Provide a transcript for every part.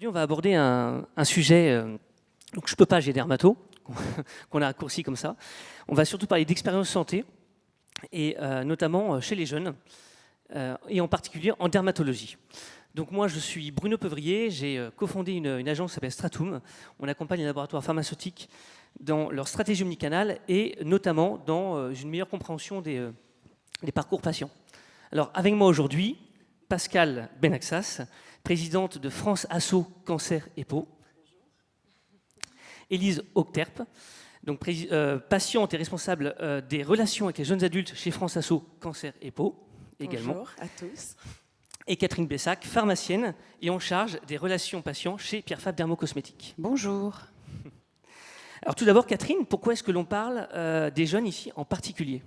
Aujourd'hui, on va aborder un sujet, donc je ne peux pas, j'ai dermato, qu'on a raccourci comme ça. On va surtout parler d'expérience santé, et notamment chez les jeunes, et en particulier en dermatologie. Donc moi, je suis Bruno Peuvrier, j'ai cofondé une agence qui s'appelle Stratum. On accompagne les laboratoires pharmaceutiques dans leur stratégie omnicanale et notamment dans une meilleure compréhension des parcours patients. Alors avec moi aujourd'hui, Pascale Benaxas, présidente de France Asso Cancer et Peau. Élise Aucterpe, donc patiente et responsable des relations avec les jeunes adultes chez France Asso Cancer et Peau également. Bonjour à tous. Et Catherine Bessac, pharmacienne et en charge des relations patients chez Pierre-Fabre Dermocosmétiques. Bonjour. Alors tout d'abord, Catherine, pourquoi est-ce que l'on parle des jeunes ici en particulier ?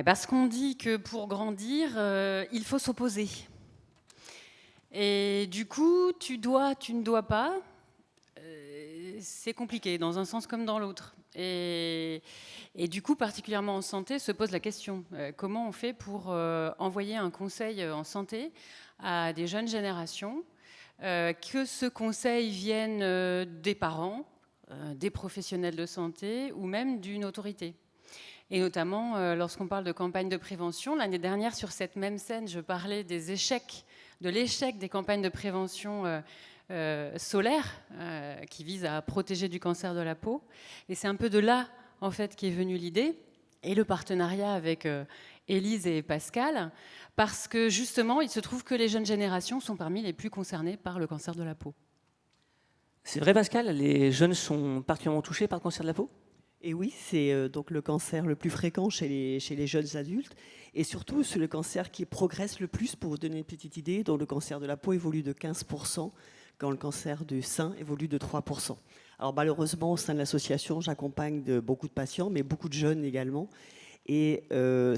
Parce qu'on dit que pour grandir, il faut s'opposer. Et du coup, tu ne dois pas, c'est compliqué, dans un sens comme dans l'autre. Et du coup, particulièrement en santé, se pose la question, comment on fait pour envoyer un conseil en santé à des jeunes générations, que ce conseil vienne des parents, des professionnels de santé ou même d'une autorité. Et notamment, lorsqu'on parle de campagne de prévention, l'année dernière, sur cette même scène, je parlais des échecs, de l'échec des campagnes de prévention solaires qui visent à protéger du cancer de la peau. Et c'est un peu de là, en fait, qu'est venue l'idée et le partenariat avec Élise et Pascal, parce que justement, il se trouve que les jeunes générations sont parmi les plus concernées par le cancer de la peau. C'est vrai, Pascal, les jeunes sont particulièrement touchés par le cancer de la peau ? Et oui, c'est donc le cancer le plus fréquent chez les jeunes adultes. Et surtout, c'est le cancer qui progresse le plus. Pour vous donner une petite idée, donc le cancer de la peau évolue de 15%, quand le cancer du sein évolue de 3%. Alors malheureusement, au sein de l'association, j'accompagne beaucoup de patients, mais beaucoup de jeunes également. Et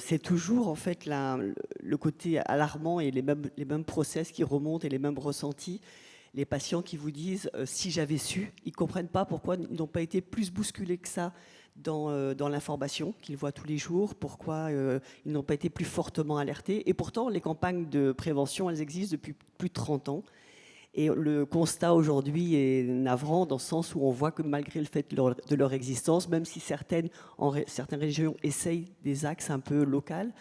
c'est toujours en fait le côté alarmant et les mêmes process qui remontent et les mêmes ressentis. Les patients qui vous disent si j'avais su, ils ne comprennent pas pourquoi ils n'ont pas été plus bousculés que ça dans l'information qu'ils voient tous les jours, pourquoi ils n'ont pas été plus fortement alertés. Et pourtant, les campagnes de prévention, elles existent depuis plus de 30 ans. Et le constat aujourd'hui est navrant dans le sens où on voit que malgré le fait de leur existence, même si certaines régions essayent des axes un peu locaux,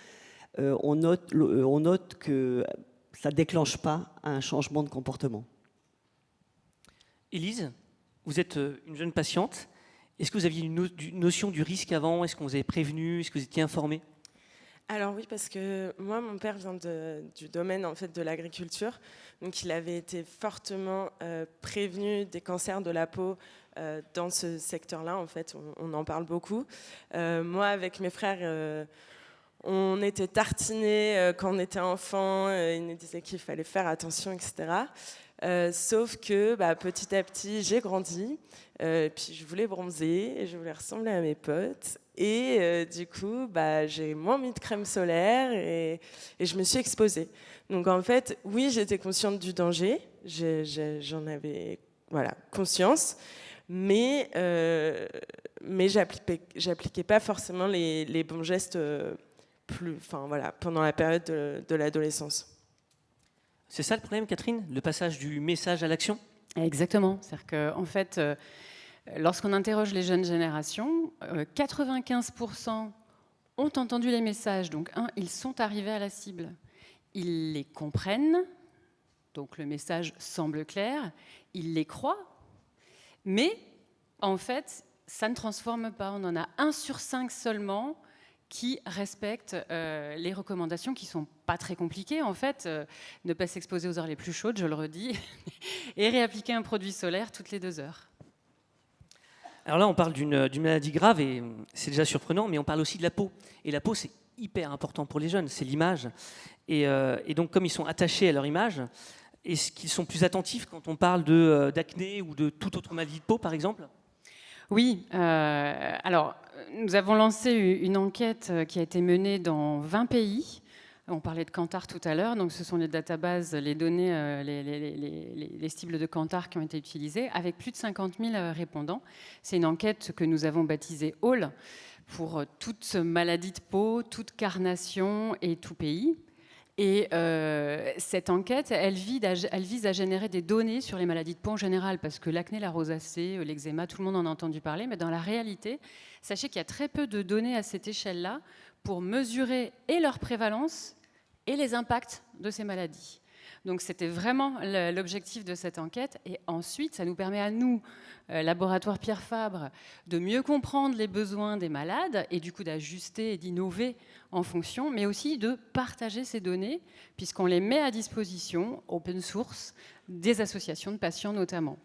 on note que ça ne déclenche pas un changement de comportement. Élise, vous êtes une jeune patiente. Est-ce que vous aviez une notion du risque avant ? Est-ce qu'on vous avait prévenu ? Est-ce que vous étiez informée ? Alors oui, parce que moi, mon père vient du domaine en fait, de l'agriculture. Donc il avait été fortement prévenu des cancers de la peau dans ce secteur-là. En fait, on en parle beaucoup. Moi, avec mes frères, on était tartinés quand on était enfant. Ils nous disaient qu'il fallait faire attention, etc. Sauf que petit à petit, j'ai grandi, puis je voulais bronzer, et je voulais ressembler à mes potes, et du coup, j'ai moins mis de crème solaire, et je me suis exposée. Donc en fait, oui, j'étais consciente du danger, j'en avais conscience, mais j'appliquais pas forcément les bons gestes pendant la période de l'adolescence. C'est ça le problème, Catherine ? Le passage du message à l'action ? Exactement. C'est-à-dire qu'en fait, lorsqu'on interroge les jeunes générations, 95% ont entendu les messages. Donc, ils sont arrivés à la cible. Ils les comprennent. Donc, le message semble clair. Ils les croient. Mais, en fait, ça ne transforme pas. On en a 1 sur 5 seulement qui respectent les recommandations qui ne sont pas très compliquées, en fait. Ne pas s'exposer aux heures les plus chaudes, je le redis, et réappliquer un produit solaire toutes les 2 heures. Alors là, on parle d'une maladie grave, et c'est déjà surprenant, mais on parle aussi de la peau. Et la peau, c'est hyper important pour les jeunes, c'est l'image. Et donc, comme ils sont attachés à leur image, est-ce qu'ils sont plus attentifs quand on parle d'acné ou de toute autre maladie de peau, par exemple ? Oui, alors nous avons lancé une enquête qui a été menée dans 20 pays. On parlait de Kantar tout à l'heure, donc ce sont les databases, les données, les cibles de Kantar qui ont été utilisées, avec plus de 50 000 répondants. C'est une enquête que nous avons baptisée ALL, pour toute maladie de peau, toute carnation et tout pays. Et cette enquête, elle vise à générer des données sur les maladies de peau en général, parce que l'acné, la rosacée, l'eczéma, tout le monde en a entendu parler, mais dans la réalité, sachez qu'il y a très peu de données à cette échelle-là pour mesurer et leur prévalence et les impacts de ces maladies. Donc c'était vraiment l'objectif de cette enquête. Et ensuite, ça nous permet à nous, laboratoire Pierre Fabre, de mieux comprendre les besoins des malades et du coup d'ajuster et d'innover en fonction, mais aussi de partager ces données, puisqu'on les met à disposition, open source, des associations de patients notamment.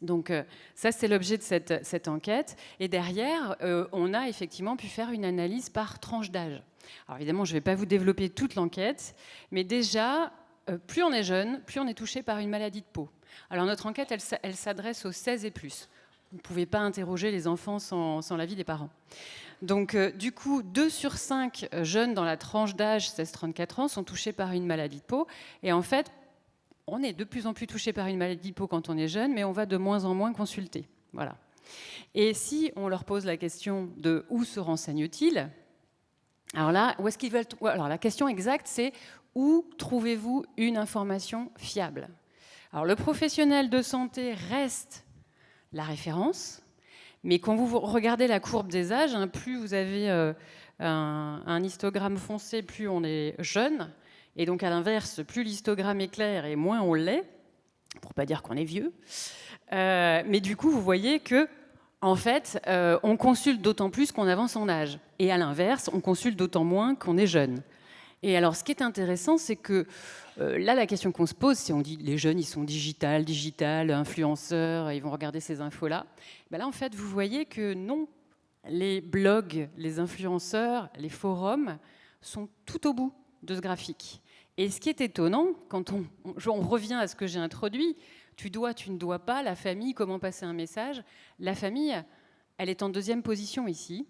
Donc ça, c'est l'objet de cette enquête. Et derrière, on a effectivement pu faire une analyse par tranche d'âge. Alors évidemment, je ne vais pas vous développer toute l'enquête, mais déjà, plus on est jeune, plus on est touché par une maladie de peau. Alors notre enquête, elle s'adresse aux 16 et plus. Vous ne pouvez pas interroger les enfants sans l'avis des parents. Donc du coup, 2 sur 5 jeunes dans la tranche d'âge 16-34 ans sont touchés par une maladie de peau. Et en fait, on est de plus en plus touché par une maladie de peau quand on est jeune, mais on va de moins en moins consulter. Voilà. Et si on leur pose la question de où se renseignent-ils, alors là, où est-ce qu'ils veulent... Alors la question exacte, c'est où trouvez-vous une information fiable? Alors le professionnel de santé reste la référence, mais quand vous regardez la courbe des âges, plus vous avez un histogramme foncé, plus on est jeune, et donc à l'inverse, plus l'histogramme est clair et moins on l'est, pour pas dire qu'on est vieux. Mais du coup, vous voyez que en fait, on consulte d'autant plus qu'on avance en âge, et à l'inverse, on consulte d'autant moins qu'on est jeune. Et alors, ce qui est intéressant, c'est que là, la question qu'on se pose, c'est on dit les jeunes, ils sont digital, influenceurs, ils vont regarder ces infos-là. Ben là, en fait, vous voyez que non, les blogs, les influenceurs, les forums sont tout au bout de ce graphique. Et ce qui est étonnant, quand on revient à ce que j'ai introduit, tu dois, tu ne dois pas, la famille, comment passer un message. La famille, elle est en deuxième position ici,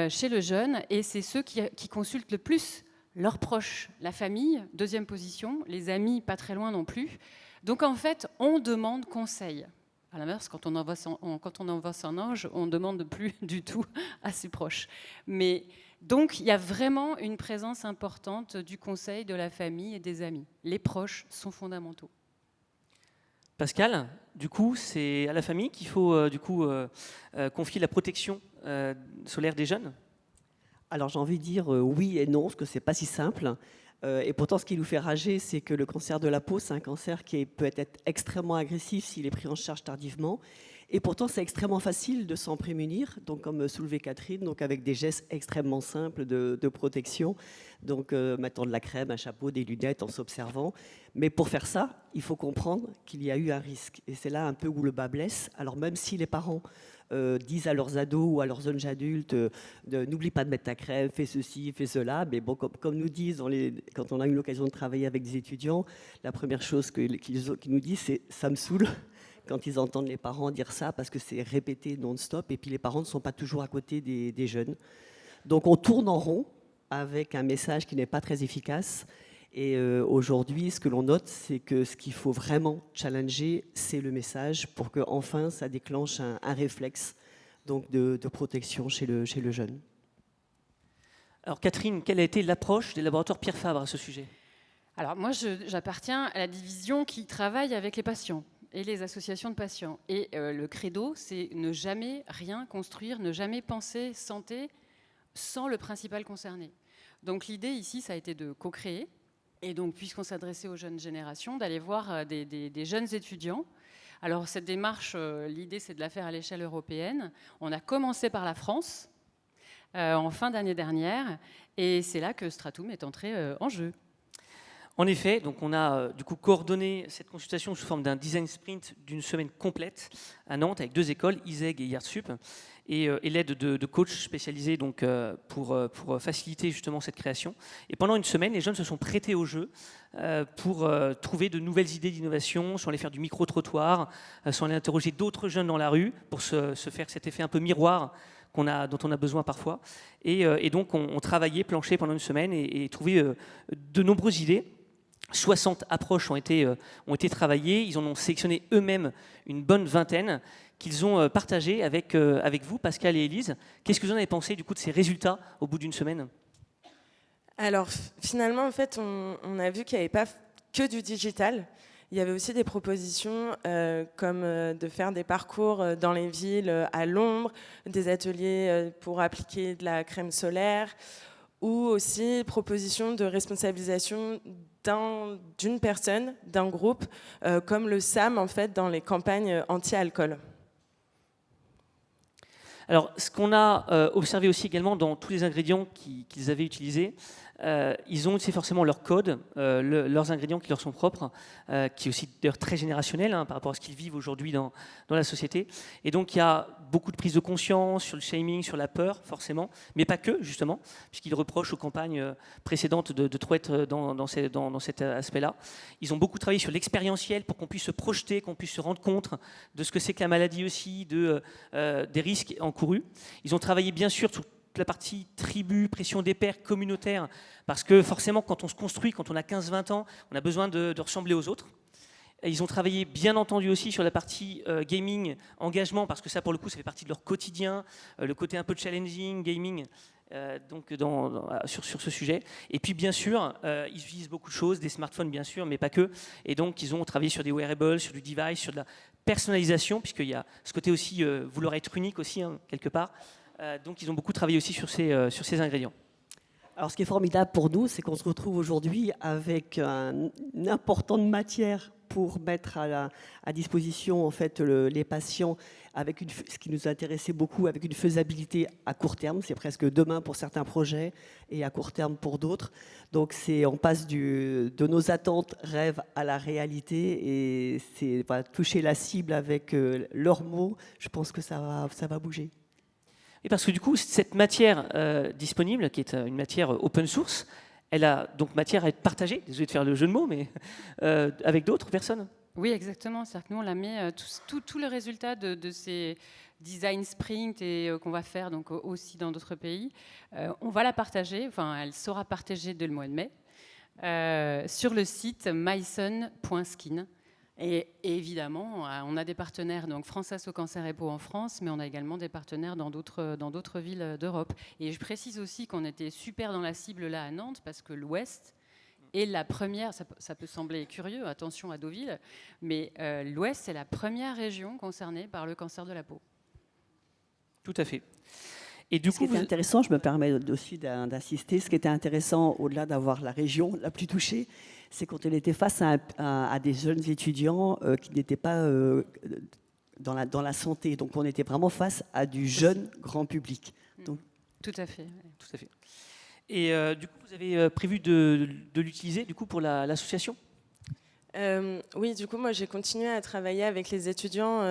chez le jeune, et c'est ceux qui consultent le plus leurs proches. La famille, deuxième position, les amis, pas très loin non plus. Donc en fait, on demande conseil. À l'inverse, quand on envoie son ange, on ne demande plus du tout à ses proches. Mais donc, il y a vraiment une présence importante du conseil, de la famille et des amis. Les proches sont fondamentaux. Pascal, du coup, c'est à la famille qu'il faut confier la protection solaire des jeunes? Alors j'ai envie de dire oui et non, parce que c'est pas si simple. Et pourtant, ce qui nous fait rager, c'est que le cancer de la peau, c'est un cancer qui peut être extrêmement agressif s'il est pris en charge tardivement. Et pourtant, c'est extrêmement facile de s'en prémunir, donc comme soulevait Catherine, donc avec des gestes extrêmement simples de protection, donc mettant de la crème, un chapeau, des lunettes, en s'observant. Mais pour faire ça, il faut comprendre qu'il y a eu un risque. Et c'est là un peu où le bas blesse. Alors même si les parents disent à leurs ados ou à leurs jeunes adultes n'oublie pas de mettre ta crème, fais ceci, fais cela, mais bon, comme nous disent quand on a eu l'occasion de travailler avec des étudiants, la première chose qu'ils nous disent, c'est « ça me saoule ». Quand ils entendent les parents dire ça, parce que c'est répété non-stop, et puis les parents ne sont pas toujours à côté des jeunes. Donc on tourne en rond avec un message qui n'est pas très efficace. Et aujourd'hui, ce que l'on note, c'est que ce qu'il faut vraiment challenger, c'est le message pour qu'enfin ça déclenche un réflexe donc de protection chez le jeune. Alors Catherine, quelle a été l'approche des laboratoires Pierre Fabre à ce sujet? Alors moi, j'appartiens à la division qui travaille avec les patients et les associations de patients. Et le credo, c'est ne jamais rien construire, ne jamais penser santé sans le principal concerné. Donc l'idée ici, ça a été de co-créer. Et donc, puisqu'on s'adressait aux jeunes générations, d'aller voir des jeunes étudiants. Alors cette démarche, l'idée, c'est de la faire à l'échelle européenne. On a commencé par la France en fin d'année dernière. Et c'est là que Stratum est entré en jeu. En effet, donc on a du coup coordonné cette consultation sous forme d'un design sprint d'une semaine complète à Nantes avec 2 écoles, ISEG et IARTSUP, et l'aide de coachs spécialisés donc, pour faciliter justement cette création. Et pendant une semaine, les jeunes se sont prêtés au jeu pour trouver de nouvelles idées d'innovation, sans aller faire du micro-trottoir, sans aller interroger d'autres jeunes dans la rue pour se faire cet effet un peu miroir dont on a besoin parfois. Et donc on travaillait, planchait pendant une semaine et trouvait de nombreuses idées. 60 approches ont été travaillées, ils en ont sélectionné eux-mêmes une bonne vingtaine qu'ils ont partagées avec vous, Pascal et Élise. Qu'est-ce que vous en avez pensé du coup de ces résultats au bout d'une semaine? Alors finalement, en fait, on a vu qu'il n'y avait pas que du digital. Il y avait aussi des propositions comme de faire des parcours dans les villes à l'ombre, des ateliers pour appliquer de la crème solaire, ou aussi propositions de responsabilisation d'une personne, d'un groupe, comme le SAM en fait dans les campagnes anti-alcool. Alors, ce qu'on a observé aussi également dans tous les ingrédients qu'ils avaient utilisés, ils ont aussi forcément leur code, leurs ingrédients qui leur sont propres, qui est aussi d'ailleurs très générationnel par rapport à ce qu'ils vivent aujourd'hui dans la société. Et donc, il y a beaucoup de prise de conscience sur le shaming, sur la peur, forcément, mais pas que, justement, puisqu'ils reprochent aux campagnes précédentes de trop être dans cet aspect-là. Ils ont beaucoup travaillé sur l'expérientiel pour qu'on puisse se projeter, qu'on puisse se rendre compte de ce que c'est que la maladie aussi, des risques encourus. Ils ont travaillé, bien sûr, sur la partie tribu, pression des pairs, communautaire, parce que forcément, quand on se construit, quand on a 15-20 ans, on a besoin de ressembler aux autres. Et ils ont travaillé, bien entendu, aussi sur la partie gaming, engagement, parce que ça, pour le coup, ça fait partie de leur quotidien, le côté un peu challenging, gaming, donc sur ce sujet. Et puis, bien sûr, ils utilisent beaucoup de choses, des smartphones, bien sûr, mais pas que. Et donc, ils ont travaillé sur des wearables, sur du device, sur de la personnalisation, puisqu'il y a ce côté aussi, vouloir être unique aussi, quelque part. Donc, ils ont beaucoup travaillé aussi sur ces ingrédients. Alors, ce qui est formidable pour nous, c'est qu'on se retrouve aujourd'hui avec une importante matière pour mettre à disposition en fait, les patients, avec ce qui nous intéressait beaucoup, avec une faisabilité à court terme. C'est presque demain pour certains projets et à court terme pour d'autres. Donc, on passe de nos attentes, rêves à la réalité. Et c'est toucher la cible avec leurs mots. Je pense que ça va bouger. Et parce que du coup, cette matière disponible, qui est une matière open source, elle a donc matière à être partagée, désolé de faire le jeu de mots, mais avec d'autres personnes. Oui, exactement. C'est-à-dire que nous, on la met, tous les résultats de ces design sprint et qu'on va faire donc, aussi dans d'autres pays, on va la partager, enfin, elle sera partagée dès le mois de mai, sur le site myson.skin. Et évidemment, on a des partenaires, donc France Asso Cancer et Peau en France, mais on a également des partenaires dans d'autres villes d'Europe. Et je précise aussi qu'on était super dans la cible là à Nantes, parce que l'Ouest est la première, ça peut sembler curieux, attention à Deauville, mais l'Ouest, c'est la première région concernée par le cancer de la peau. Tout à fait. Et du coup, ce qui était intéressant, je me permets aussi d'insister, ce qui était intéressant, au-delà d'avoir la région la plus touchée, c'est quand elle était face à des jeunes étudiants qui n'étaient pas dans la santé. Donc, on était vraiment face à du jeune grand public. Donc, tout à fait. Tout à fait. Et du coup, vous avez prévu de l'utiliser du coup, pour l'association ? Oui, du coup, moi, j'ai continué à travailler avec les étudiants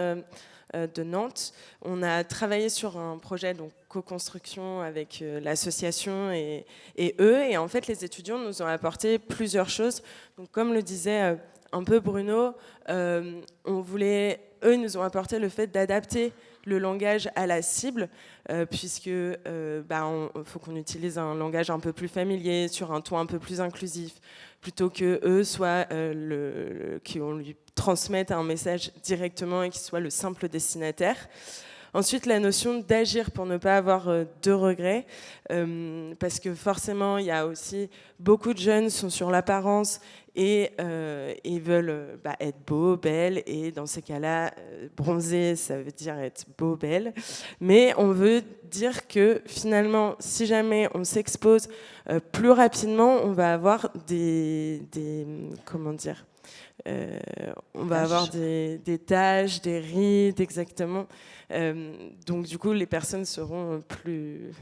de Nantes. On a travaillé sur un projet donc co-construction avec l'association et eux. Et en fait, les étudiants nous ont apporté plusieurs choses. Donc, comme le disait un peu Bruno, eux nous ont apporté le fait d'adapter le langage à la cible, puisque faut qu'on utilise un langage un peu plus familier, sur un ton un peu plus inclusif, plutôt que eux soient qu'on lui transmette un message directement et qu'il soit le simple destinataire. Ensuite, la notion d'agir pour ne pas avoir de regrets, parce que forcément, il y a aussi beaucoup de jeunes sont sur l'apparence et veulent être beaux, belles, et dans ces cas-là, bronzer, ça veut dire être beau, belle. Mais on veut dire que finalement, si jamais on s'expose plus rapidement, on va avoir avoir des taches, des rides, exactement. Donc du coup, les personnes seront plus...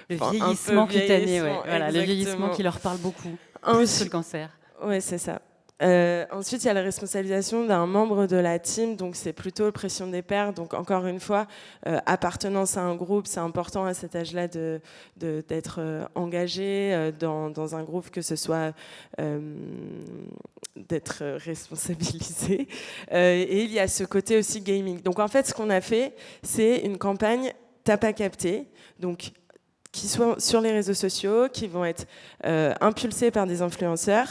le vieillissement cutané, ouais. Voilà, le vieillissement qui leur parle beaucoup, plus que le cancer. Oui, c'est ça. Ensuite, il y a la responsabilisation d'un membre de la team, donc c'est plutôt pression des pairs. Donc encore une fois, appartenance à un groupe, c'est important à cet âge-là d'être engagé dans un groupe, que ce soit d'être responsabilisé. Et il y a ce côté aussi gaming. Donc en fait, ce qu'on a fait, c'est une campagne T'as pas capté, donc qui sont sur les réseaux sociaux, qui vont être impulsés par des influenceurs.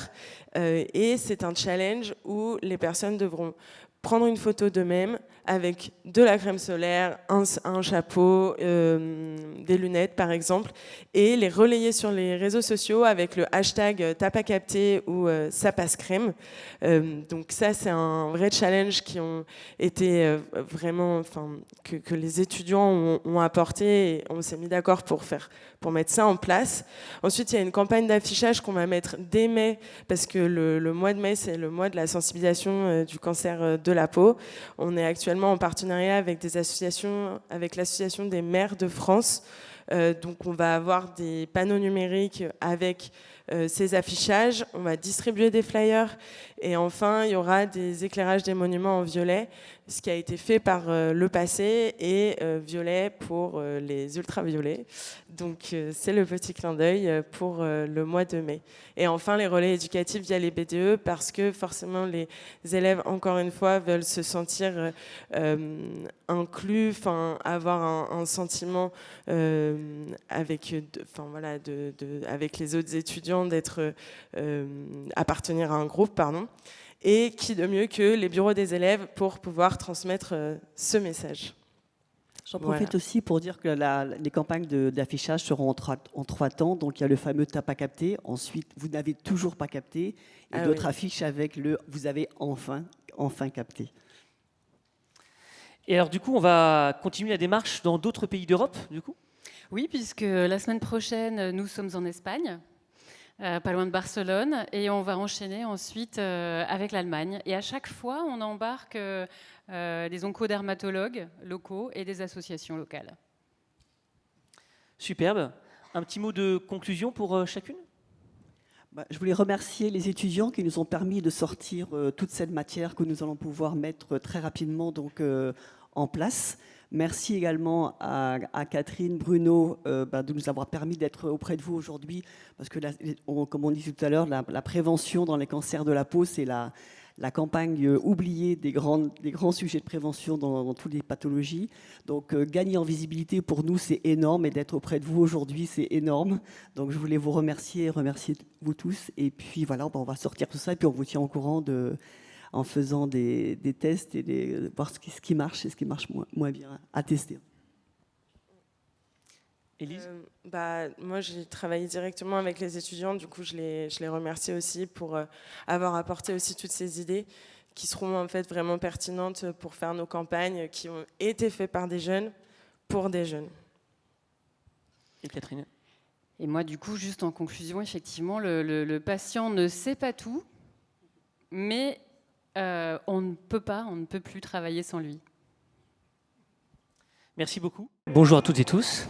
Et c'est un challenge où les personnes devront prendre une photo d'eux-mêmes avec de la crème solaire, un chapeau, des lunettes par exemple, et les relayer sur les réseaux sociaux avec le hashtag t'as pas capté ou ça passe crème. Donc ça c'est un vrai challenge qui ont été vraiment, que les étudiants ont apporté, et on s'est mis d'accord pour mettre ça en place. Ensuite il y a une campagne d'affichage qu'on va mettre dès mai, parce que le mois de mai c'est le mois de la sensibilisation du cancer de la peau. On est actuellement en partenariat avec des associations, avec l'association des maires de France. Donc on va avoir des panneaux numériques avec ces affichages, on va distribuer des flyers, et enfin il y aura des éclairages des monuments en violet, ce qui a été fait par le passé, et violet pour les ultraviolets. Donc c'est le petit clin d'œil pour le mois de mai. Et enfin les relais éducatifs via les BDE, parce que forcément les élèves, encore une fois, veulent se sentir inclus, avoir un sentiment avec les autres étudiants d'être appartenir à un groupe, pardon. Et qui de mieux que les bureaux des élèves pour pouvoir transmettre ce message. J'en profite aussi pour dire que les campagnes d'affichage seront en 3 temps. Donc il y a le fameux t'as pas capté. Ensuite, vous n'avez toujours pas capté. Et d'autres affiches avec le vous avez enfin capté. Et alors du coup, on va continuer la démarche dans d'autres pays d'Europe, du coup ? Oui, puisque la semaine prochaine, nous sommes en Espagne, pas loin de Barcelone, et on va enchaîner ensuite avec l'Allemagne. Et à chaque fois, on embarque des oncodermatologues locaux et des associations locales. Superbe. Un petit mot de conclusion pour chacune ? Je voulais remercier les étudiants qui nous ont permis de sortir toute cette matière que nous allons pouvoir mettre très rapidement en place. Merci également à Catherine, Bruno, de nous avoir permis d'être auprès de vous aujourd'hui, parce que, comme on disait tout à l'heure, la prévention dans les cancers de la peau, c'est la campagne oubliée des grands sujets de prévention dans toutes les pathologies. Donc, gagner en visibilité pour nous, c'est énorme, et d'être auprès de vous aujourd'hui, c'est énorme. Donc, je voulais vous remercier vous tous. Et puis, voilà, on va sortir tout ça, et puis on vous tient au courant en faisant des tests et voir ce qui marche et ce qui marche moins bien à tester. Élise ? Moi, j'ai travaillé directement avec les étudiants. Du coup, je les remercie aussi pour avoir apporté aussi toutes ces idées qui seront en fait vraiment pertinentes pour faire nos campagnes qui ont été faites par des jeunes pour des jeunes. Et Catherine ? Et moi, du coup, juste en conclusion, effectivement, le patient ne sait pas tout, mais on ne peut plus travailler sans lui. Merci beaucoup. Bonjour à toutes et tous.